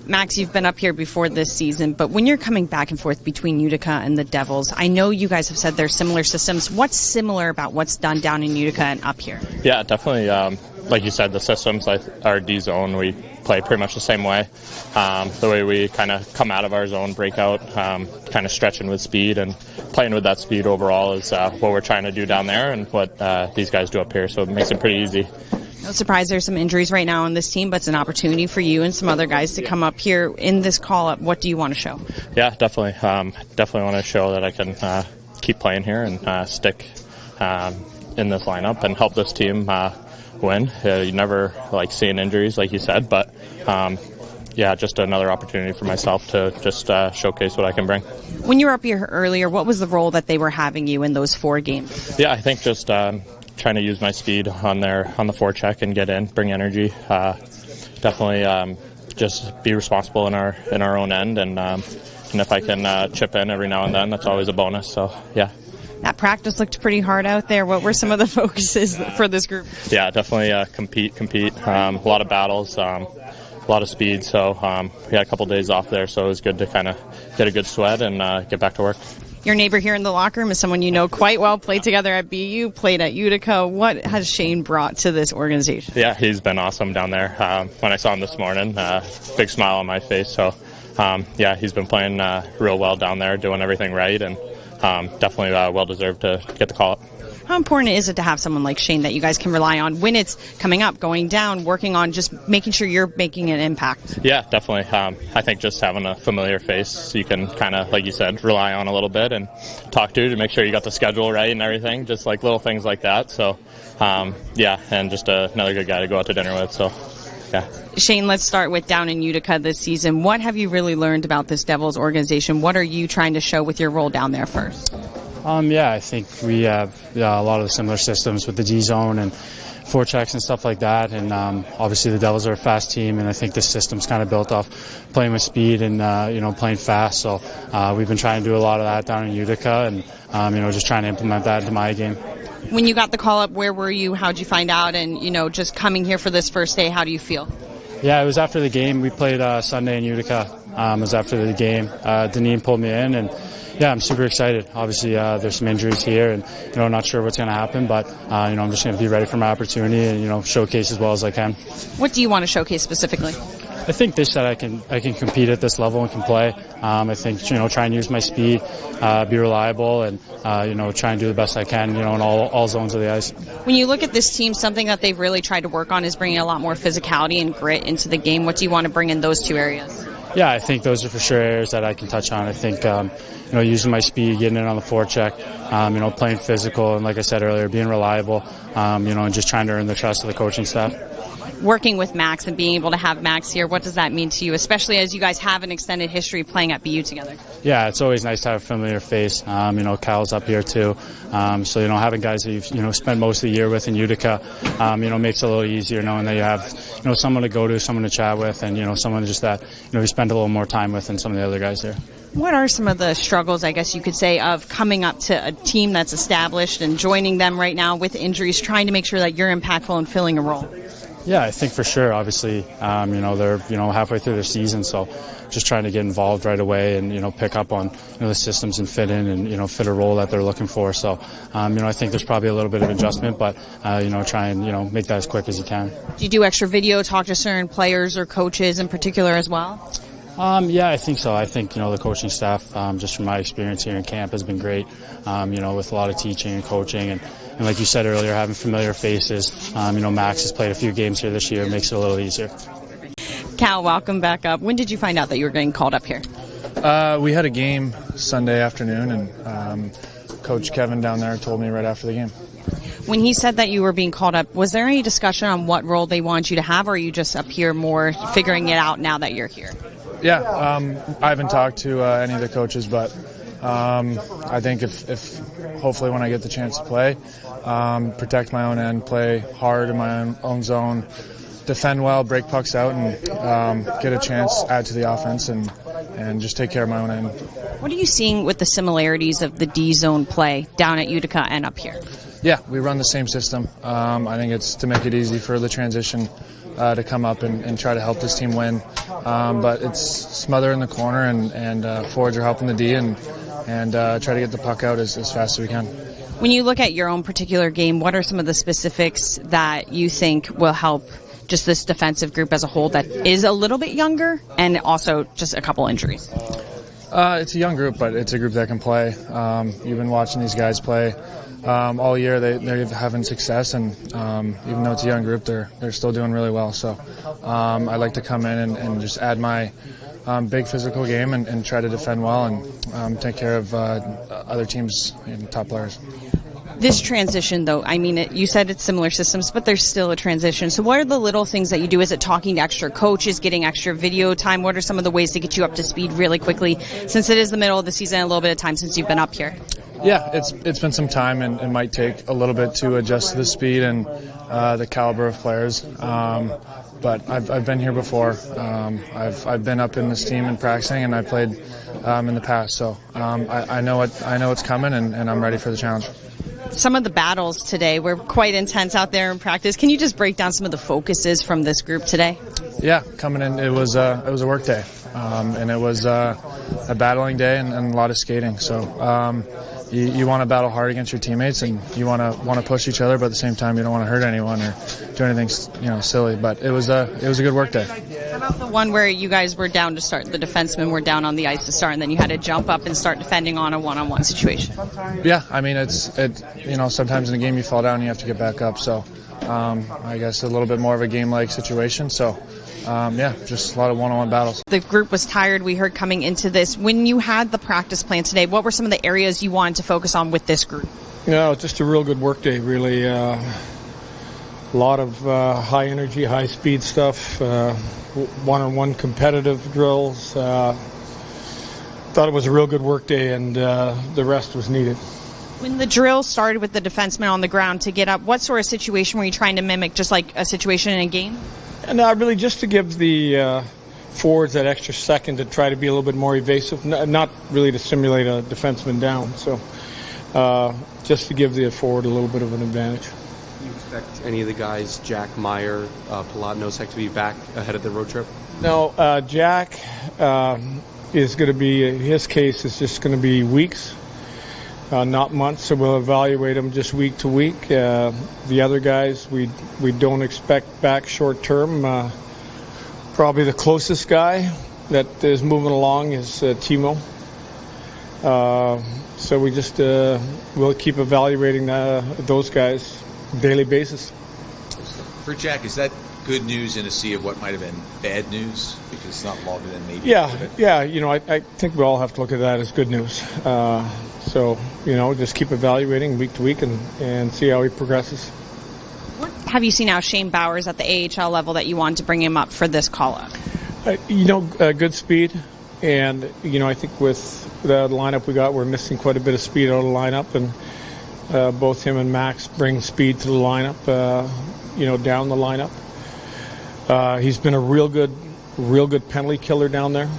Max, you've been up here before this season, but when you're coming back and forth between Utica and the Devils, I know you guys have said there's similar systems. What's similar about what's done down in Utica and up here? Yeah, definitely. Like you said, the systems, our D zone, we play pretty much the same way. The way we kind of come out of our zone, break out, kind of stretching with speed and playing with that speed overall is what we're trying to do down there and what these guys do up here. So it makes it pretty easy. No surprise there's some injuries right now on this team, but it's an opportunity for you and some other guys to come up here in this call-up. What do you want to show? Yeah, definitely. Definitely want to show that I can keep playing here and stick in this lineup and help this team win. You never like seeing injuries, like you said, but yeah, just another opportunity for myself to just showcase what I can bring. When you were up here earlier, what was the role that they were having you in those 4 games? Yeah, I think just trying to use my speed on the forecheck and get in, bring energy. Definitely just be responsible in our own end, and if I can chip in every now and then, that's always a bonus. So yeah. That practice looked pretty hard out there. What were some of the focuses for this group? Yeah, definitely compete. A lot of battles, a lot of speed. So we had a couple days off there, so it was good to kind of get a good sweat and get back to work. Your neighbor here in the locker room is someone you know quite well, played together at BU, played at Utica. What has Shane brought to this organization? Yeah, he's been awesome down there. When I saw him this morning, big smile on my face. So, yeah, he's been playing real well down there, doing everything right, and definitely well-deserved to get the call-up. How important is it to have someone like Shane that you guys can rely on when it's coming up, going down, working on just making sure you're making an impact? Yeah, definitely. I think just having a familiar face you can kind of, like you said, rely on a little bit and talk to make sure you got the schedule right and everything, just like little things like that. So, yeah, and just another good guy to go out to dinner with. So, yeah. Shane, let's start with down in Utica this season. What have you really learned about this Devils organization? What are you trying to show with your role down there first? Yeah, I think we have a lot of the similar systems with the D zone and forechecks and stuff like that. And obviously the Devils are a fast team, and I think the system's kind of built off playing with speed and playing fast. So we've been trying to do a lot of that down in Utica, and just trying to implement that into my game. When you got the call up, where were you? How'd you find out? And just coming here for this first day, how do you feel? Yeah, it was after the game. We played Sunday in Utica. It was after the game. Deneen pulled me in, and yeah, I'm super excited. Obviously, there's some injuries here, and not sure what's going to happen, but I'm just going to be ready for my opportunity and showcase as well as I can. What do you want to showcase specifically? I think that I can compete at this level and can play. I think try and use my speed, be reliable, and try and do the best I can in all zones of the ice. When you look at this team, something that they've really tried to work on is bringing a lot more physicality and grit into the game. What do you want to bring in those 2 areas? Yeah, I think those are for sure areas that I can touch on. I think using my speed, getting in on the forecheck, playing physical, and like I said earlier, being reliable, and just trying to earn the trust of the coaching staff. Working with Max and being able to have Max here, what does that mean to you, especially as you guys have an extended history playing at BU together? Yeah, it's always nice to have a familiar face. Cal's up here too. So, having guys that you've, spent most of the year with in Utica, makes it a little easier knowing that you have, someone to go to, someone to chat with, and, someone just that, you spend a little more time with than some of the other guys there. What are some of the struggles, I guess you could say, of coming up to a team that's established and joining them right now with injuries, trying to make sure that you're impactful and filling a role? Yeah, I think for sure. Obviously, they're halfway through their season, so just trying to get involved right away and pick up on the systems and fit in and fit a role that they're looking for. So I think there's probably a little bit of adjustment, but try and make that as quick as you can. Do you do extra video, talk to certain players or coaches in particular as well? Yeah, I think so. I think, the coaching staff, just from my experience here in camp, has been great, with a lot of teaching and coaching. And like you said earlier, having familiar faces. Max has played a few games here this year. It makes it a little easier. Cal, welcome back up. When did you find out that you were getting called up here? We had a game Sunday afternoon, and Coach Kevin down there told me right after the game. When he said that you were being called up, was there any discussion on what role they want you to have, or are you just up here more figuring it out now that you're here? Yeah, I haven't talked to any of the coaches, but I think if hopefully when I get the chance to play, protect my own end, play hard in my own zone, defend well, break pucks out, and get a chance, add to the offense, and just take care of my own end. What are you seeing with the similarities of the D-zone play down at Utica and up here? Yeah, we run the same system. I think it's to make it easy for the transition to come up and try to help this team win. But it's smother in the corner, and forwards are helping the D, and try to get the puck out as fast as we can. When you look at your own particular game, what are some of the specifics that you think will help just this defensive group as a whole that is a little bit younger, and also just a couple injuries? It's a young group, but it's a group that can play. You've been watching these guys play all year. They're having success, and even though it's a young group, they're still doing really well. So I like to come in and just add my big physical game and try to defend well and take care of other teams and top players. This transition, though, I mean, you said it's similar systems, but there's still a transition. So what are the little things that you do? Is it talking to extra coaches, getting extra video time? What are some of the ways to get you up to speed really quickly, since it is the middle of the season, a little bit of time since you've been up here? Yeah, it's been some time, and it might take a little bit to adjust to the speed and the caliber of players. But I've been here before. I've been up in this team and practicing, and I played in the past. So I know what's coming, and I'm ready for the challenge. Some of the battles today were quite intense out there in practice. Can you just break down some of the focuses from this group today? Yeah, coming in, it was a work day, and it was a battling day and a lot of skating. So you want to battle hard against your teammates, and you want to push each other, but at the same time you don't want to hurt anyone or do anything silly. But it was a good work day. How about the one where you guys were down to start? The defensemen were down on the ice to start, and then you had to jump up and start defending on a one-on-one situation. Yeah, I mean sometimes in a game you fall down and you have to get back up. So I guess a little bit more of a game-like situation. So. Just a lot of one-on-one battles. The group was tired, we heard, coming into this. When you had the practice plan today, what were some of the areas you wanted to focus on with this group? Just a real good work day, really. A lot of high energy, high speed stuff, one-on-one competitive drills. Thought it was a real good work day, and the rest was needed. When the drill started with the defenseman on the ground to get up, what sort of situation were you trying to mimic, just like a situation in a game? And really just to give the forwards that extra second to try to be a little bit more evasive, not really to simulate a defenseman down. So just to give the forward a little bit of an advantage. Do you expect any of the guys, Jack, Meyer, Palat, Nosek, to be back ahead of the road trip? No, Jack is going to be, his case is just going to be weeks. Not months, so we'll evaluate them just week to week. The other guys, we don't expect back short term. Probably the closest guy that is moving along is Timo. So we just we'll keep evaluating those guys daily basis. For Jack, is that good news in a sea of what might have been bad news? Because it's not longer than maybe. Yeah. I think we all have to look at that as good news. So, just keep evaluating week to week and see how he progresses. What have you seen out Shane Bowers at the AHL level that you wanted to bring him up for this call-up? Good speed. And, I think with the lineup we got, we're missing quite a bit of speed out of the lineup. And both him and Max bring speed to the lineup, down the lineup. He's been a real good penalty killer down there.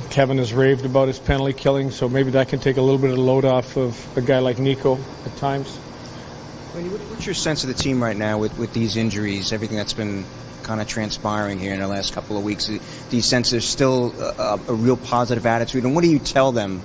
Kevin has raved about his penalty killing, so maybe that can take a little bit of the load off of a guy like Nico at times. What's your sense of the team right now with these injuries, everything that's been kind of transpiring here in the last couple of weeks? Do you sense there's still a real positive attitude? And what do you tell them,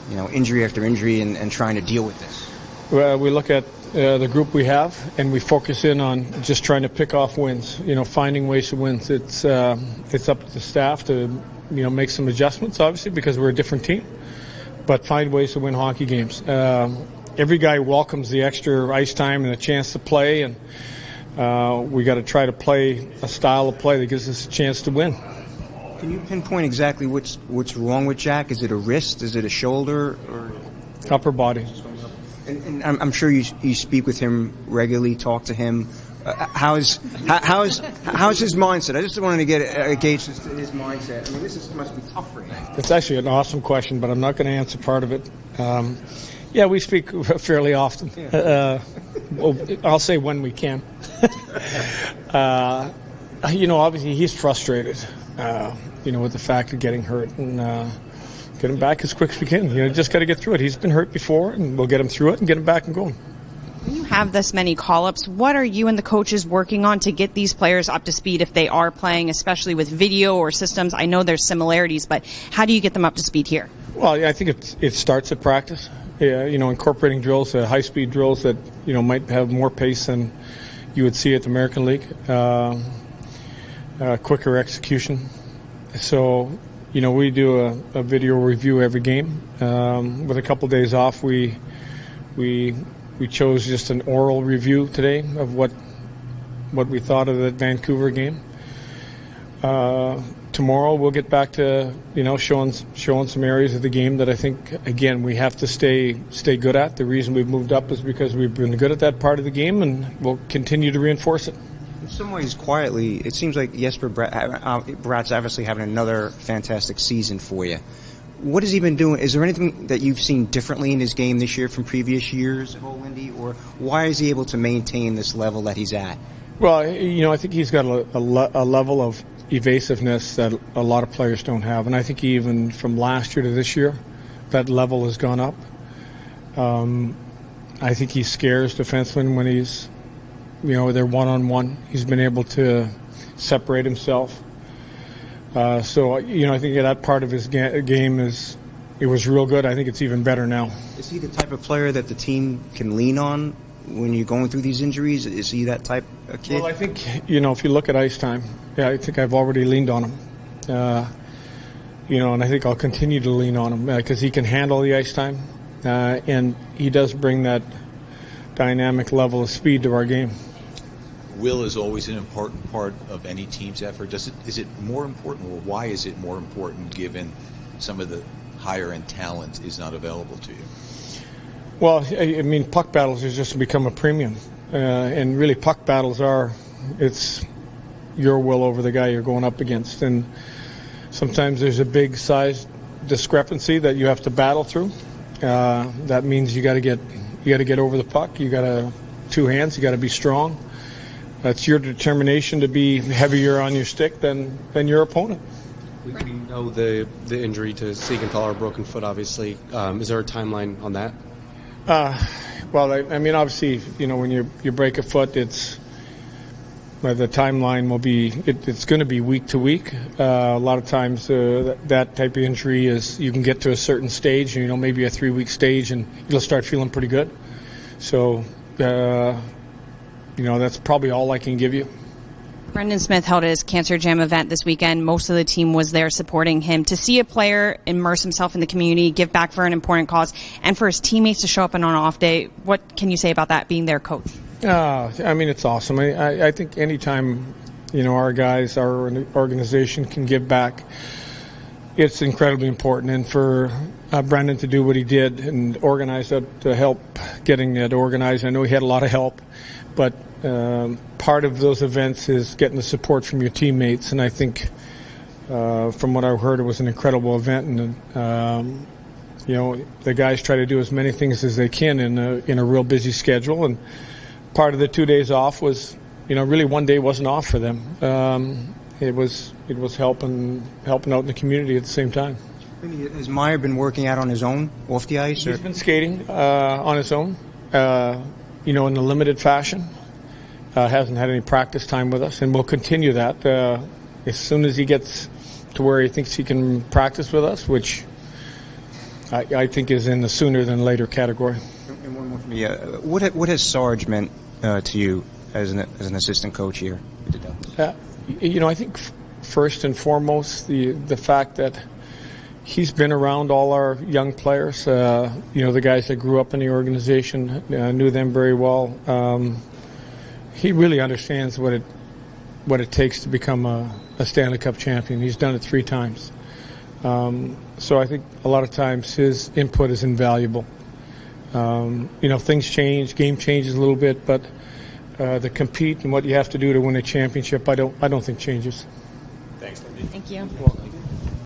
injury after injury and trying to deal with this? Well, we look at the group we have, and we focus in on just trying to pick off wins, finding ways to win. It's up to the staff to make some adjustments, obviously, because we're a different team, but find ways to win hockey games. Every guy welcomes the extra ice time and a chance to play, and we got to try to play a style of play that gives us a chance to win. Can you pinpoint exactly what's wrong with Jack? Is it a wrist? Is it a shoulder? Or upper body? And I'm sure you speak with him regularly, talk to him. How's his mindset? I just wanted to get a gauge as to his mindset. I mean, this must be tough for him. It's actually an awesome question, but I'm not going to answer part of it. We speak fairly often. I'll say when we can. Obviously he's frustrated, with the fact of getting hurt and get him back as quick as we can. Just got to get through it. He's been hurt before, and we'll get him through it and get him back and going. When you have this many call-ups, what are you and the coaches working on to get these players up to speed if they are playing, especially with video or systems? I know there's similarities, but how do you get them up to speed here? Well, yeah, I think it starts at practice. Yeah, incorporating drills, high-speed drills that might have more pace than you would see at the American League, quicker execution. So, we do a video review every game. With a couple days off, we chose just an oral review today of what we thought of the Vancouver game. Tomorrow we'll get back to showing some areas of the game that I think, again, we have to stay good at. The reason we've moved up is because we've been good at that part of the game, and we'll continue to reinforce it. In some ways, quietly, it seems like Jesper Bratt's obviously having another fantastic season for you. What has he been doing? Is there anything that you've seen differently in his game this year from previous years at Lindy, or why is he able to maintain this level that he's at? Well, I think he's got a level of evasiveness that a lot of players don't have, and I think even from last year to this year, that level has gone up. I think he scares defensemen when he's, they're one-on-one. He's been able to separate himself. So I think that part of his game it was real good. I think it's even better now. Is he the type of player that the team can lean on when you're going through these injuries? Is he that type of kid? Well, I think, if you look at ice time, I think I've already leaned on him. And I think I'll continue to lean on him because he can handle the ice time, and he does bring that dynamic level of speed to our game. Will is always an important part of any team's effort. Is it more important, or why is it more important given some of the higher-end talent is not available to you? Well, I mean, puck battles has just become a premium. And really puck battles it's your will over the guy you're going up against. And sometimes there's a big size discrepancy that you have to battle through. That means you got to get over the puck. You got to two hands. You got to be strong. That's your determination to be heavier on your stick than your opponent. We know the injury to Siegenthaler, broken foot, obviously. Is there a timeline on that? Well, I mean, obviously, when you break a foot, the timeline will be, it's going to be week to week. A lot of times that type of injury is, you can get to a certain stage, maybe a 3-week stage, and you'll start feeling pretty good. So, that's probably all I can give you. Brendan Smith held his Cancer Jam event this weekend. Most of the team was there supporting him. To see a player immerse himself in the community, give back for an important cause, and for his teammates to show up on an off day, what can you say about that, being their coach? I mean, it's awesome. I think anytime, our guys, our organization can give back, it's incredibly important. And for Brendan to do what he did and organize that, to help getting that organized, I know he had a lot of help, but part of those events is getting the support from your teammates, and I think from what I've heard, it was an incredible event, and the guys try to do as many things as they can in a real busy schedule, and part of the 2 days off was, really one day wasn't off for them. It was helping out in the community at the same time. Has Meyer been working out on his own off the ice? He's been skating on his own, in a limited fashion. Hasn't had any practice time with us, and we'll continue that as soon as he gets to where he thinks he can practice with us, which I think is in the sooner than later category. And one more from me. What has Sarge meant to you as an assistant coach here? I think first and foremost the fact that he's been around all our young players. The guys that grew up in the organization, knew them very well. He really understands what it takes to become a Stanley Cup champion. He's done it 3 times. So I think a lot of times his input is invaluable. Things change, game changes a little bit, but the compete and what you have to do to win a championship, I don't think changes. Thanks, Lindy. Thank you. Well,